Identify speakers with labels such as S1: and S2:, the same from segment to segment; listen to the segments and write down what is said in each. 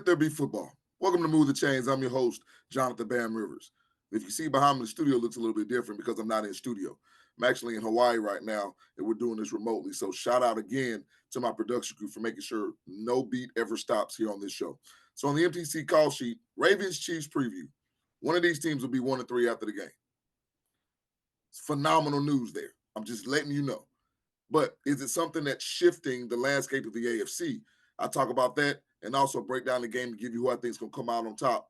S1: there be football? Welcome to Move the Chains. I'm your host, Jonathan Bam Rivers. If you see behind me, the studio looks a little bit different because I'm not in studio. I'm actually in Hawaii right now, and we're doing this remotely. So shout out again to my production crew for making sure no beat ever stops here on this show. So on the MTC call sheet, Ravens Chiefs preview. One of these teams will be 1-3 after the game. It's phenomenal news there. I'm just letting you know. But is it something that's shifting the landscape of the AFC? I'll talk about that and also break down the game and give you who I think is going to come out on top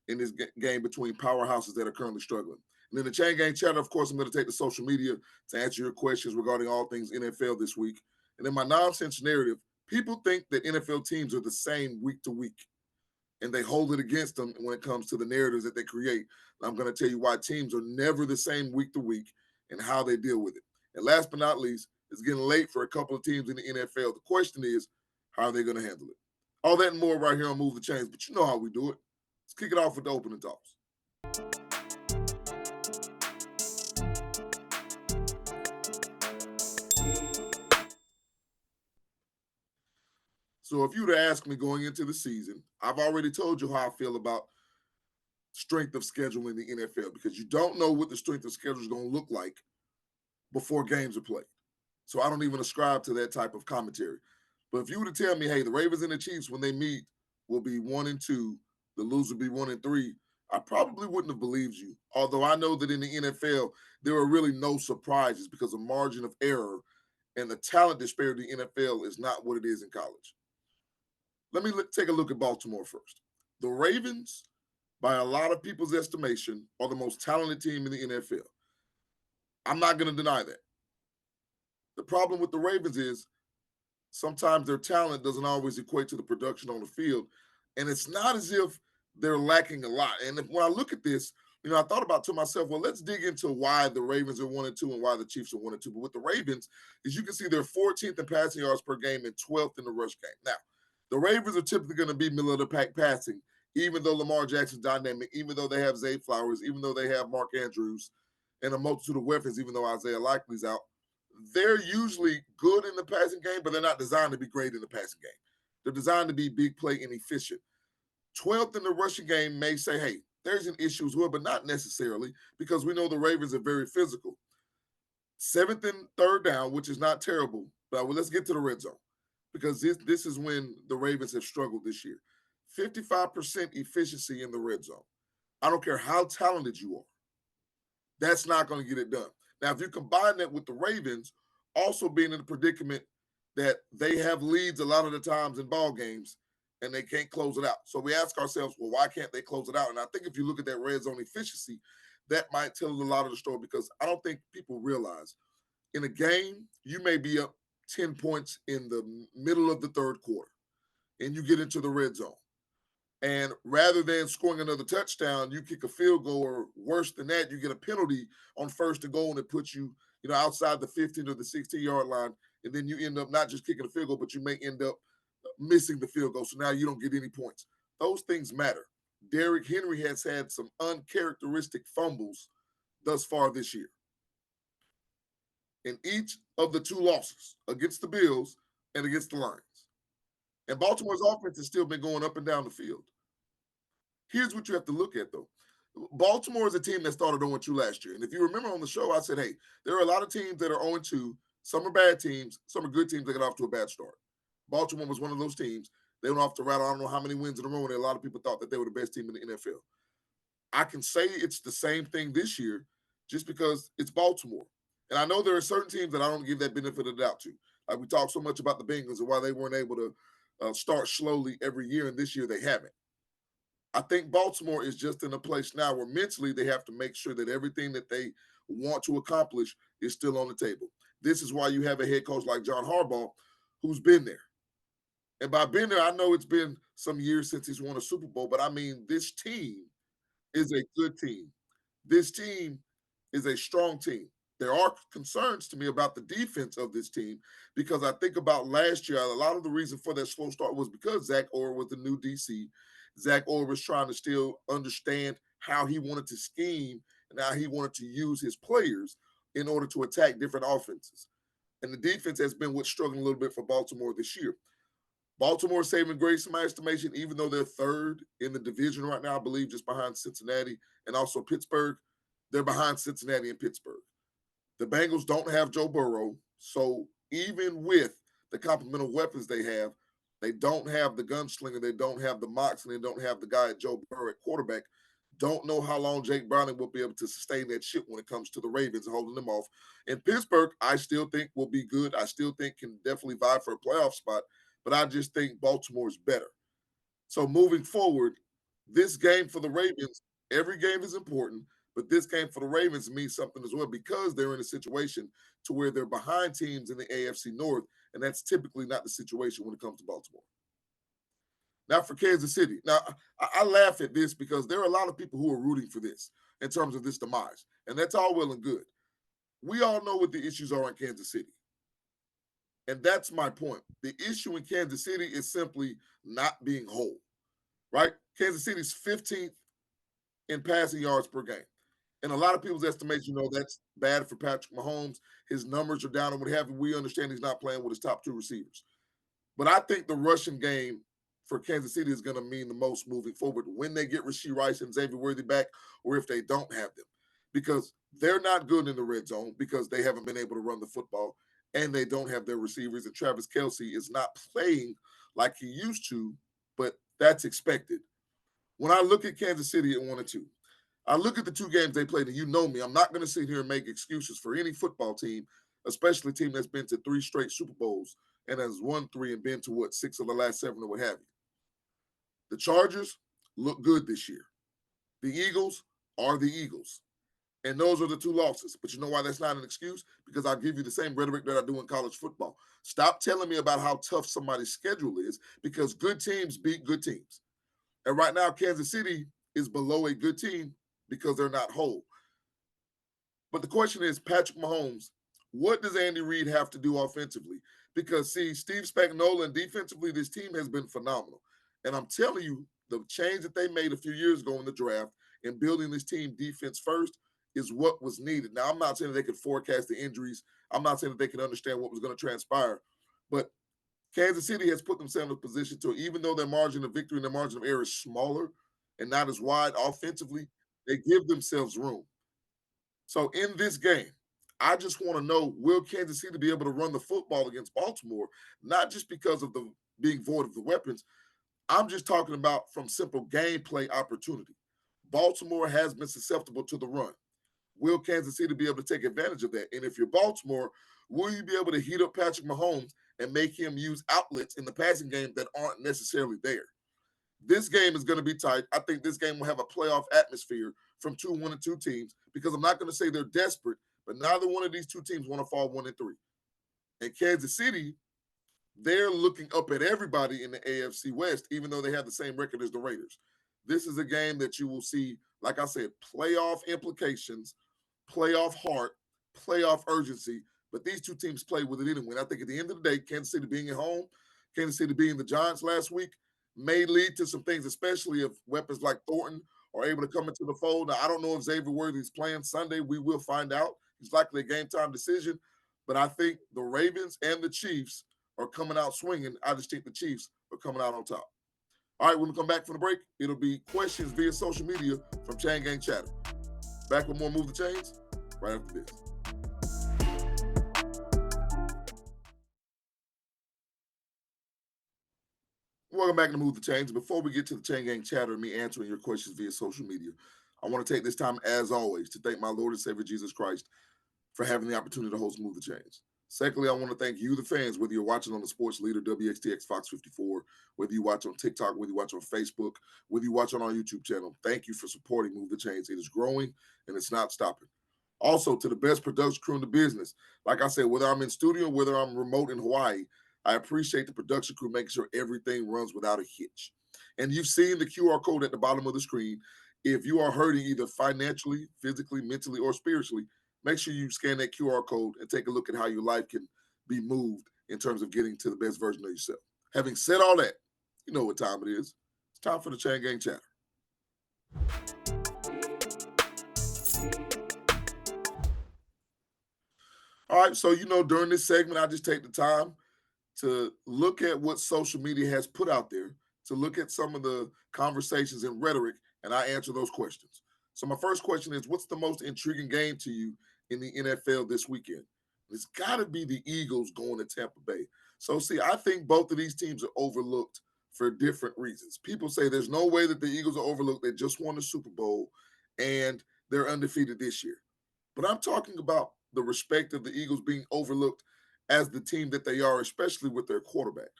S1: in this game between powerhouses that are currently struggling. And in the Chain Gang chatter, of course, I'm going to take the social media to answer your questions regarding all things NFL this week. And in my nonsense narrative, people think that NFL teams are the same week to week, and they hold it against them when it comes to the narratives that they create. And I'm going to tell you why teams are never the same week to week and how they deal with it. And last but not least, it's getting late for a couple of teams in the NFL. The question is, how are they going to handle it? All that and more right here on Move the Chains, but you know how we do it. Let's kick it off with the opening toss. So if you were to ask me going into the season, I've already told you how I feel about strength of schedule in the NFL because you don't know what the strength of schedule is going to look like before games are played. So I don't even ascribe to that type of commentary. But if you were to tell me, hey, the Ravens and the Chiefs, when they meet, will be 1-2, the loser will be 1-3, I probably wouldn't have believed you. Although I know that in the NFL, there are really no surprises because the margin of error and the talent disparity in the NFL is not what it is in college. Let me take a look at Baltimore first. The Ravens, by a lot of people's estimation, are the most talented team in the NFL. I'm not going to deny that. The problem with the Ravens is sometimes their talent doesn't always equate to the production on the field. And it's not as if they're lacking a lot. And when I look at this, I thought about to myself, well, let's dig into why the Ravens are 1-2 and why the Chiefs are 1-2. But with the Ravens, as you can see, they're 14th in passing yards per game and 12th in the rush game. Now, the Ravens are typically going to be middle of the pack passing, even though Lamar Jackson's dynamic, even though they have Zay Flowers, even though they have Mark Andrews and a multitude of weapons, even though Isaiah Likely's out. They're usually good in the passing game, but they're not designed to be great in the passing game. They're designed to be big play and efficient. 12th in the rushing game may say, hey, there's an issue as well, but not necessarily because we know the Ravens are very physical. 7th and third down, which is not terrible, but let's get to the red zone because this is when the Ravens have struggled this year. 55% efficiency in the red zone. I don't care how talented you are. That's not going to get it done. Now, if you combine that with the Ravens also being in the predicament that they have leads a lot of the times in ball games and they can't close it out. So we ask ourselves, well, why can't they close it out? And I think if you look at that red zone efficiency, that might tell a lot of the story because I don't think people realize in a game, you may be up 10 points in the middle of the third quarter and you get into the red zone. And rather than scoring another touchdown, you kick a field goal, or worse than that, you get a penalty on first and goal, and it puts you, outside the 15 or the 16-yard line. And then you end up not just kicking a field goal, but you may end up missing the field goal. So now you don't get any points. Those things matter. Derrick Henry has had some uncharacteristic fumbles thus far this year. In each of the two losses against the Bills and against the Lions. And Baltimore's offense has still been going up and down the field. Here's what you have to look at, though. Baltimore is a team that started 0-2 last year. And if you remember on the show, I said, hey, there are a lot of teams that are 0-2. Some are bad teams. Some are good teams that got off to a bad start. Baltimore was one of those teams. They went off to rattle, I don't know how many wins in a row, and a lot of people thought that they were the best team in the NFL. I can say it's the same thing this year just because it's Baltimore. And I know there are certain teams that I don't give that benefit of the doubt to. Like we talk so much about the Bengals and why they weren't able to start slowly every year, and this year they haven't. I think Baltimore is just in a place now where mentally they have to make sure that everything that they want to accomplish is still on the table. This is why you have a head coach like John Harbaugh who's been there. And by being there, I know it's been some years since he's won a Super Bowl, but I mean, this team is a good team. This team is a strong team. There are concerns to me about the defense of this team because I think about last year, a lot of the reason for that slow start was because Zach Orr was the new DC. Zach Orr was trying to still understand how he wanted to scheme and how he wanted to use his players in order to attack different offenses. And the defense has been what's struggling a little bit for Baltimore this year. Baltimore saving grace in my estimation, even though they're third in the division right now, I believe just behind Cincinnati and also Pittsburgh. They're behind Cincinnati and Pittsburgh. The Bengals don't have Joe Burrow, so even with the complemental weapons they don't have the gunslinger, they don't have the Moxley, they don't have the guy at Joe Burrow at quarterback. Don't know how long Jake Browning will be able to sustain that ship when it comes to the Ravens and holding them off. And Pittsburgh, I still think will be good. I still think can definitely vie for a playoff spot, but I just think Baltimore is better. So moving forward, this game for the Ravens, every game is important, but this game for the Ravens means something as well because they're in a situation to where they're behind teams in the AFC North, and that's typically not the situation when it comes to Baltimore. Now for Kansas City. Now I laugh at this because there are a lot of people who are rooting for this in terms of this demise, and that's all well and good. We all know what the issues are in Kansas City. And that's my point. The issue in Kansas City is simply not being whole, right? Kansas City's 15th in passing yards per game. In a lot of people's estimation, that's bad for Patrick Mahomes. His numbers are down and what have you. We understand he's not playing with his top two receivers. But I think the rushing game for Kansas City is going to mean the most moving forward when they get Rashee Rice and Xavier Worthy back, or if they don't have them. Because they're not good in the red zone because they haven't been able to run the football and they don't have their receivers. And Travis Kelce is not playing like he used to, but that's expected. When I look at Kansas City at 1-2, I look at the two games they played, and you know me, I'm not going to sit here and make excuses for any football team, especially a team that's been to 3 straight Super Bowls and has won 3 and been to 6 of the last 7 or what have you. The Chargers look good this year. The Eagles are the Eagles. And those are the 2 losses. But you know why that's not an excuse? Because I'll give you the same rhetoric that I do in college football. Stop telling me about how tough somebody's schedule is because good teams beat good teams. And right now, Kansas City is below a good team because they're not whole. But the question is, Patrick Mahomes, what does Andy Reid have to do offensively? Because, see, Steve Spagnuolo, and defensively, this team has been phenomenal. And I'm telling you, the change that they made a few years ago in the draft and building this team defense first is what was needed. Now, I'm not saying that they could forecast the injuries. I'm not saying that they could understand what was going to transpire. But Kansas City has put themselves in a position to, even though their margin of victory and their margin of error is smaller and not as wide offensively, they give themselves room. So in this game, I just want to know, will Kansas City be able to run the football against Baltimore? Not just because of the being void of the weapons. I'm just talking about from simple gameplay opportunity. Baltimore has been susceptible to the run. Will Kansas City be able to take advantage of that? And if you're Baltimore, will you be able to heat up Patrick Mahomes and make him use outlets in the passing game that aren't necessarily there? This game is going to be tight. I think this game will have a playoff atmosphere from 2 1-2 teams because I'm not going to say they're desperate, but neither one of these 2 teams want to fall 1-3. And Kansas City, they're looking up at everybody in the AFC West, even though they have the same record as the Raiders. This is a game that you will see, like I said, playoff implications, playoff heart, playoff urgency. But these 2 teams play with it anyway. And I think at the end of the day, Kansas City being at home, Kansas City being the Giants last week, may lead to some things, especially if weapons like Thornton are able to come into the fold. Now, I don't know if Xavier Worthy's playing Sunday. We will find out. It's likely a game time decision. But I think the Ravens and the Chiefs are coming out swinging. I just think the Chiefs are coming out on top. All right, when we come back from the break, it'll be questions via social media from Chain Gang Chatter. Back with more Move the Chains right after this. Welcome back to Move the Chains. Before we get to the Chain Gang Chatter and me answering your questions via social media, I want to take this time, as always, to thank my Lord and Savior Jesus Christ for having the opportunity to host Move the Chains. Secondly, I want to thank you, the fans, whether you're watching on the Sports Leader, WXTX Fox 54, whether you watch on TikTok, whether you watch on Facebook, whether you watch on our YouTube channel. Thank you for supporting Move the Chains. It is growing and it's not stopping. Also, to the best production crew in the business. Like I said, whether I'm in studio, whether I'm remote in Hawaii, I appreciate the production crew making sure everything runs without a hitch. And you've seen the QR code at the bottom of the screen. If you are hurting either financially, physically, mentally, or spiritually, make sure you scan that QR code and take a look at how your life can be moved in terms of getting to the best version of yourself. Having said all that, you know what time it is. It's time for the Chain Gang Chatter. All right, so during this segment, I just take the time to look at what social media has put out there, to look at some of the conversations and rhetoric, and I answer those questions. So my first question is, what's the most intriguing game to you in the NFL this weekend? It's got to be the Eagles going to Tampa Bay. So see, I think both of these teams are overlooked for different reasons. People say there's no way that the Eagles are overlooked. They just won the Super Bowl and they're undefeated this year. But I'm talking about the respect of the Eagles being overlooked as the team that they are, especially with their quarterback.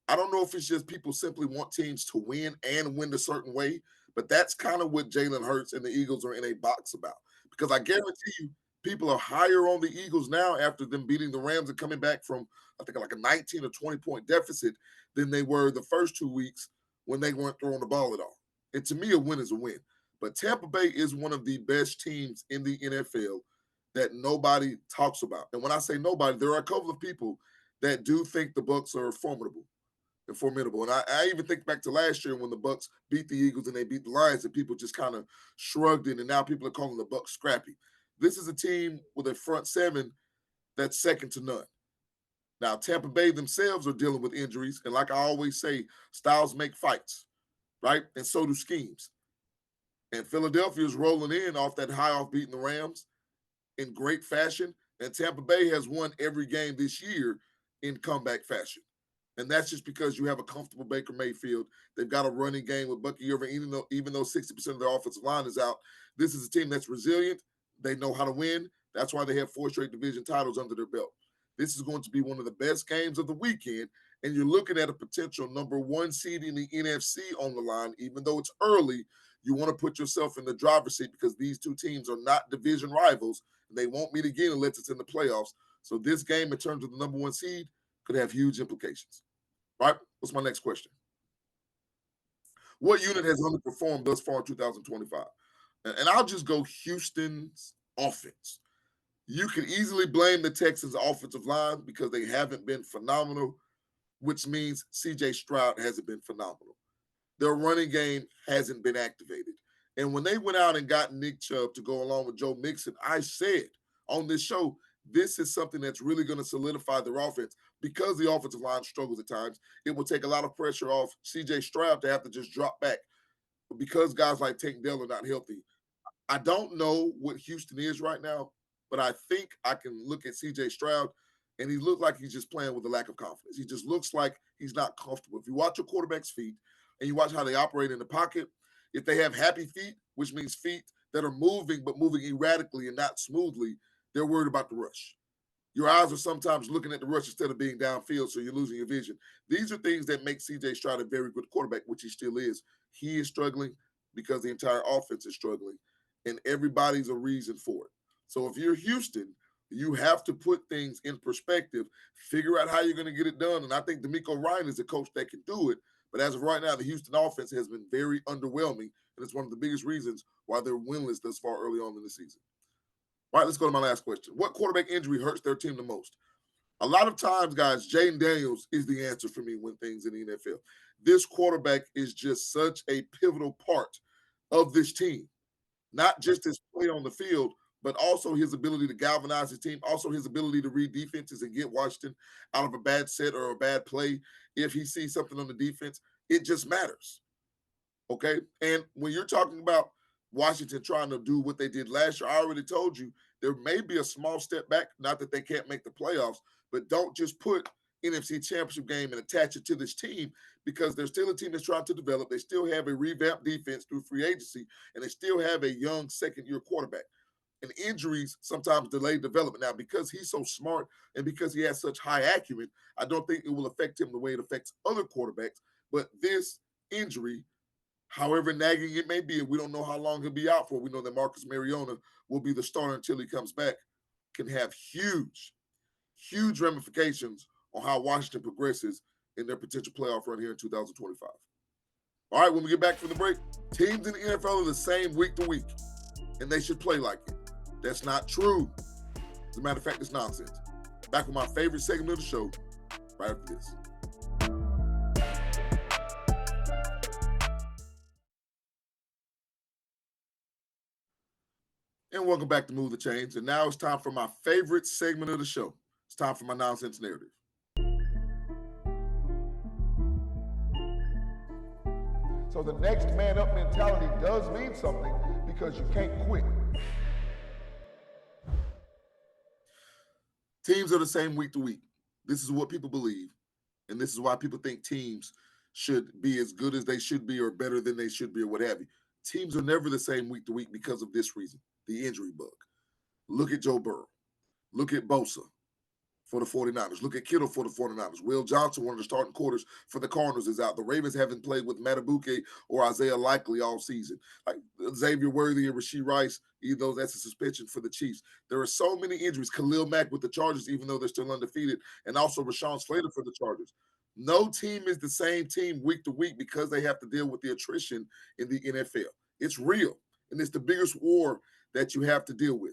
S1: I don't know if it's just people simply want teams to win and win a certain way, but that's kind of what Jalen Hurts and the Eagles are in a box about. Because I guarantee you, people are higher on the Eagles now after them beating the Rams and coming back from, I think, like a 19 or 20-point deficit than they were the first 2 weeks when they weren't throwing the ball at all. And to me, a win is a win. But Tampa Bay is one of the best teams in the NFL that nobody talks about. And when I say nobody, there are a couple of people that do think the Bucks are formidable and formidable. And I even think back to last year when the Bucks beat the Eagles and they beat the Lions, and people just kind of shrugged it, and now people are calling the Bucks scrappy. This is a team with a front seven that's second to none. Now, Tampa Bay themselves are dealing with injuries, and like I always say, styles make fights, right? And so do schemes. And Philadelphia is rolling in off that high off beating the Rams in great fashion, and Tampa Bay has won every game this year in comeback fashion. And that's just because you have a comfortable Baker Mayfield. They've got a running game with Bucky Irving, even though 60% of their offensive line is out. This is a team that's resilient. They know how to win. That's why they have 4 straight division titles under their belt. This is going to be one of the best games of the weekend, and you're looking at a potential number 1 seed in the NFC on the line. Even though it's early, you want to put yourself in the driver's seat because these two teams are not division rivals, and they won't meet again unless it's in the playoffs. So this game, in terms of the number 1 seed, could have huge implications. Right? What's my next question? What unit has underperformed thus far in 2025? And I'll just go Houston's offense. You can easily blame the Texans' offensive line because they haven't been phenomenal, which means CJ Stroud hasn't been phenomenal. Their running game hasn't been activated. And when they went out and got Nick Chubb to go along with Joe Mixon, I said on this show, this is something that's really going to solidify their offense because the offensive line struggles at times. It will take a lot of pressure off CJ Stroud to have to just drop back because guys like Tank Dell are not healthy. I don't know what Houston is right now, but I think I can look at CJ Stroud and he looks like he's just playing with a lack of confidence. He just looks like he's not comfortable. If you watch a quarterback's feet and you watch how they operate in the pocket, if they have happy feet, which means feet that are moving but moving erratically and not smoothly, they're worried about the rush. Your eyes are sometimes looking at the rush instead of being downfield, so you're losing your vision. These are things that make CJ Stroud a very good quarterback, which he still is. He is struggling because the entire offense is struggling, and everybody's a reason for it. So if you're Houston, you have to put things in perspective, figure out how you're going to get it done. And I think D'Amico Ryan is a coach that can do it. But as of right now, the Houston offense has been very underwhelming, and it's one of the biggest reasons why they're winless thus far early on in the season. All right, let's go to my last question. What quarterback injury hurts their team the most? A lot of times, guys, Jaden Daniels is the answer for me when things in the NFL. This quarterback is just such a pivotal part of this team, not just his play on the field, but also his ability to galvanize his team, also his ability to read defenses and get Washington out of a bad set or a bad play. If he sees something on the defense, it just matters. Okay. And when you're talking about Washington trying to do what they did last year, I already told you there may be a small step back, not that they can't make the playoffs, but don't just put NFC championship game and attach it to this team because they're still a team that's trying to develop. They still have a revamped defense through free agency, and they still have a young second-year quarterback. And injuries sometimes delay development. Now, because he's so smart and because he has such high acumen, I don't think it will affect him the way it affects other quarterbacks. But this injury, however nagging it may be, and we don't know how long he'll be out for. We know that Marcus Mariota will be the starter until he comes back, can have huge, huge ramifications on how Washington progresses in their potential playoff run here in 2025. All right, when we get back from the break, teams in the NFL are the same week to week, and they should play like it. That's not true. As a matter of fact, it's nonsense. Back with my favorite segment of the show right after this. And welcome back to Move the Chains. And now it's time for my favorite segment of the show. It's time for my nonsense narrative. So the next man up mentality does mean something because you can't quit. Teams are the same week to week. This is what people believe. And this is why people think teams should be as good as they should be or better than they should be or what have you. Teams are never the same week to week because of this reason, the injury bug. Look at Joe Burrow. Look at Bosa for the 49ers. Look at Kittle for the 49ers. Will Johnson, one of the starting quarters for the Cardinals, is out. The Ravens haven't played with Matabuke or Isaiah Likely all season. Like Xavier Worthy and Rashee Rice, even though that's a suspension for the Chiefs. There are so many injuries. Khalil Mack with the Chargers, even though they're still undefeated, and also Rashawn Slater for the Chargers. No team is the same team week to week because they have to deal with the attrition in the NFL. It's real, and it's the biggest war that you have to deal with.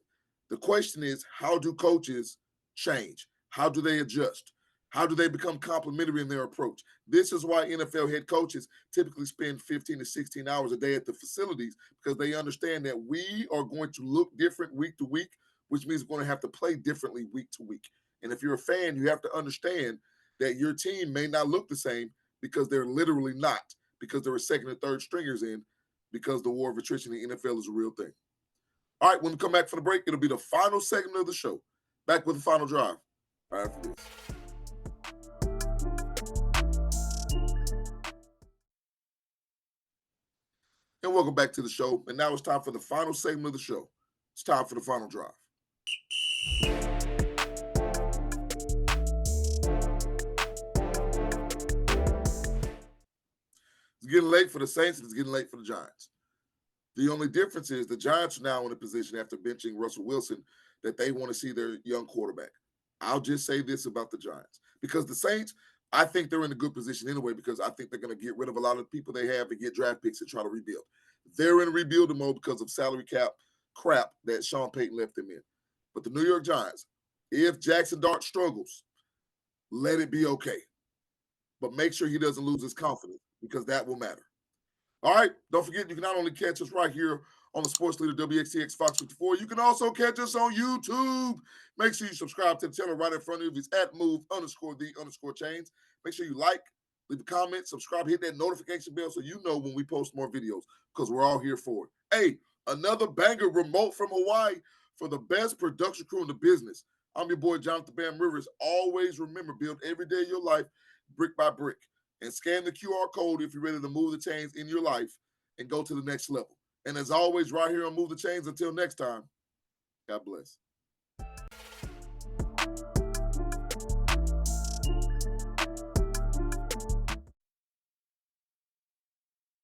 S1: The question is, how do coaches change? How do they adjust? How do they become complementary in their approach? This is why NFL head coaches typically spend 15 to 16 hours a day at the facilities because they understand that we are going to look different week to week, which means we're going to have to play differently week to week. And if you're a fan, you have to understand that your team may not look the same because they're literally not, because there are second and third stringers in, because the war of attrition in the NFL is a real thing. All right, when we come back for the break, it'll be the final segment of the show. Back with the final drive. Right after this. And welcome back to the show. And now it's time for the final segment of the show. It's time for the final drive. It's getting late for the Saints and it's getting late for the Giants. The only difference is the Giants are now in a position after benching Russell Wilson that they want to see their young quarterback. I'll just say this about the Giants. Because the Saints, I think they're in a good position anyway because I think they're going to get rid of a lot of the people they have and get draft picks and try to rebuild. They're in rebuilding mode because of salary cap crap that Sean Payton left them in. But the New York Giants, if Jackson Dart struggles, let it be okay. But make sure he doesn't lose his confidence because that will matter. All right. Don't forget, you can not only catch us right here on the Sports Leader WXTX Fox 54, you can also catch us on YouTube. Make sure you subscribe to the channel right in front of you. It's at move_the_chains. Make sure you like, leave a comment, subscribe, hit that notification bell so you know when we post more videos because we're all here for it. Hey, another banger remote from Hawaii for the best production crew in the business. I'm your boy, Jonathan Bam Rivers. Always remember, build every day of your life brick by brick. And scan the QR code if you're ready to move the chains in your life and go to the next level. And as always, right here on Move the Chains, until next time, God bless.